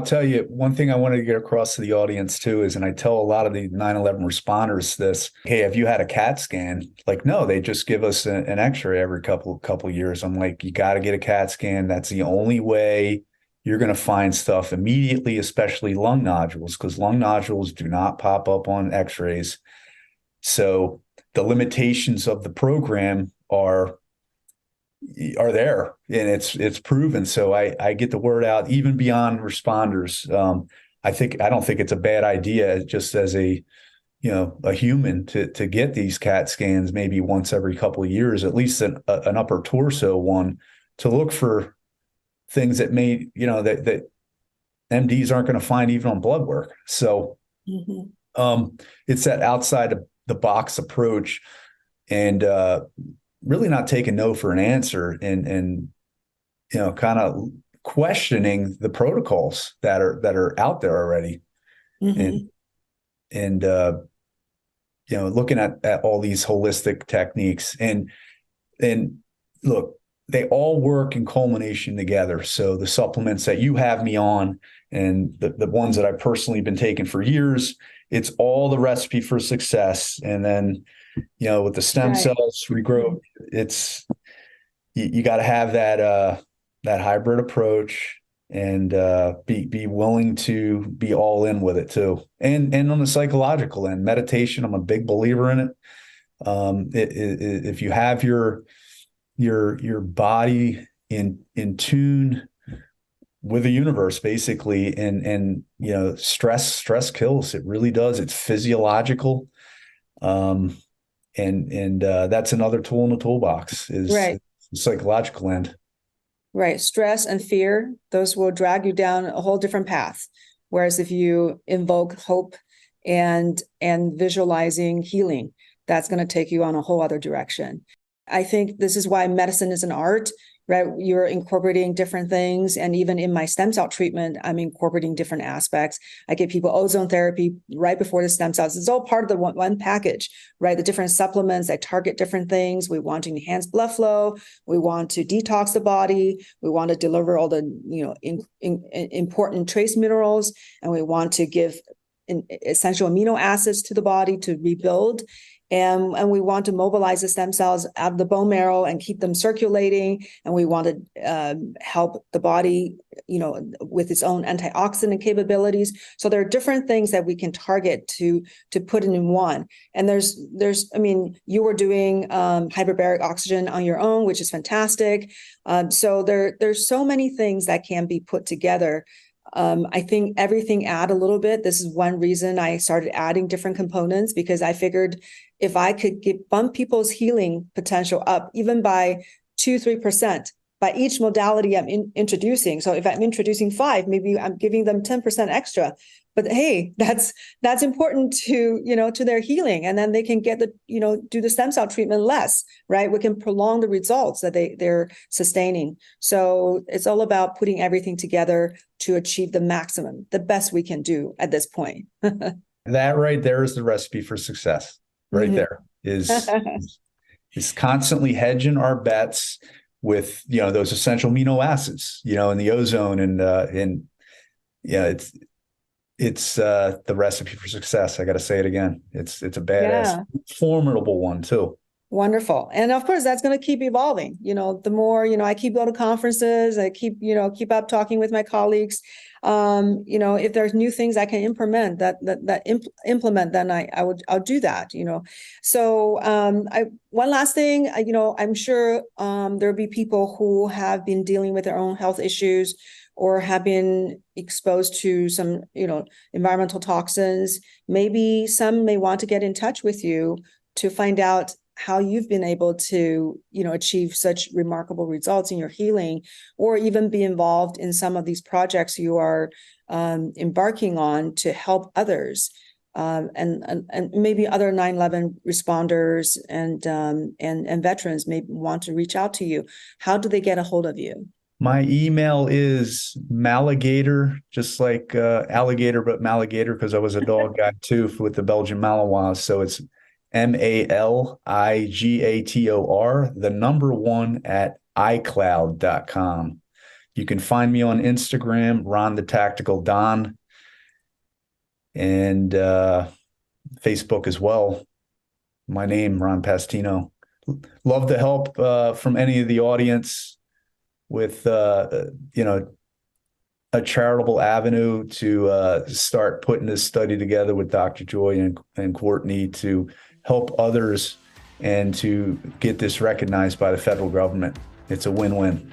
tell you one thing I wanted to get across to the audience too is, and I tell a lot of the 9/11 responders this, hey, have you had a CAT scan? Like, no, they just give us an X-ray every couple years. I'm like, you got to get a CAT scan. That's the only way you're going to find stuff immediately, especially lung nodules, because lung nodules do not pop up on X-rays. So the limitations of the program are there, and it's proven. So I get the word out even beyond responders. I don't think it's a bad idea, just as a human, to get these CAT scans maybe once every couple of years, at least an upper torso one, to look for things that that MDs aren't going to find even on blood work. So Mhm. it's that outside of the box approach, and really not taking no for an answer, and kind of questioning the protocols that are out there already, and Mhm. and looking at all these holistic techniques, and look, they all work in culmination together. So the supplements that you have me on, and the ones that I've personally been taking for years, it's all the recipe for success. And then with the stem Right. cells regrowth, it's you got to have that hybrid approach, and be willing to be all in with it too. And on the psychological end, meditation, I'm a big believer in it. If you have your body in tune with the universe, basically, and stress kills. It really does. It's physiological. Um, and that's another tool in the toolbox, is Right. the psychological end. Right. Stress and fear, those will drag you down a whole different path. Whereas if you invoke hope and visualizing healing, that's going to take you on a whole other direction. I think this is why medicine is an art, right? You're incorporating different things. And even in my stem cell treatment, I'm incorporating different aspects. I give people ozone therapy right before the stem cells. It's all part of the one package, right? The different supplements that target different things. We want to enhance blood flow. We want to detox the body. We want to deliver all the important trace minerals, and we want to give essential amino acids to the body to rebuild. And we want to mobilize the stem cells out of the bone marrow and keep them circulating. And we want to help the body, with its own antioxidant capabilities. So there are different things that we can target to put in one. And I mean, you were doing hyperbaric oxygen on your own, which is fantastic. So there's so many things that can be put together. I think everything add a little bit. This is one reason I started adding different components, because I figured if I could bump people's healing potential up even by 2-3% by each modality I'm introducing. So if I'm introducing 5, maybe I'm giving them 10% extra. But hey, that's important to their healing, and then they can get do the stem cell treatment less, right? We can prolong the results that they're sustaining. So it's all about putting everything together to achieve the maximum, the best we can do at this point. That right there is the recipe for success. Right Mhm. there is constantly hedging our bets with those essential amino acids, in the ozone, and yeah, it's the recipe for success. I got to say it again. It's a badass, Yeah. formidable one too. Wonderful. And of course, that's going to keep evolving. The more, I keep going to conferences, I keep up talking with my colleagues. If there's new things I can implement implement, then I'll do that, So, one last thing, I'm sure, there'll be people who have been dealing with their own health issues or have been exposed to some, environmental toxins. Maybe some may want to get in touch with you to find out how you've been able to, achieve such remarkable results in your healing, or even be involved in some of these projects you are embarking on to help others, and maybe other 9/11 responders and veterans may want to reach out to you. How do they get a hold of you? My email is Maligator, just like alligator, but Maligator, because I was a dog guy too with the Belgian Malinois. So it's Maligator, the number one at iCloud.com. You can find me on Instagram, Ron the Tactical Don, and Facebook as well. My name, Ron Pastino. Love the help from any of the audience with a charitable avenue to start putting this study together with Dr. Joy and Courtney to help others and to get this recognized by the federal government. It's a win-win.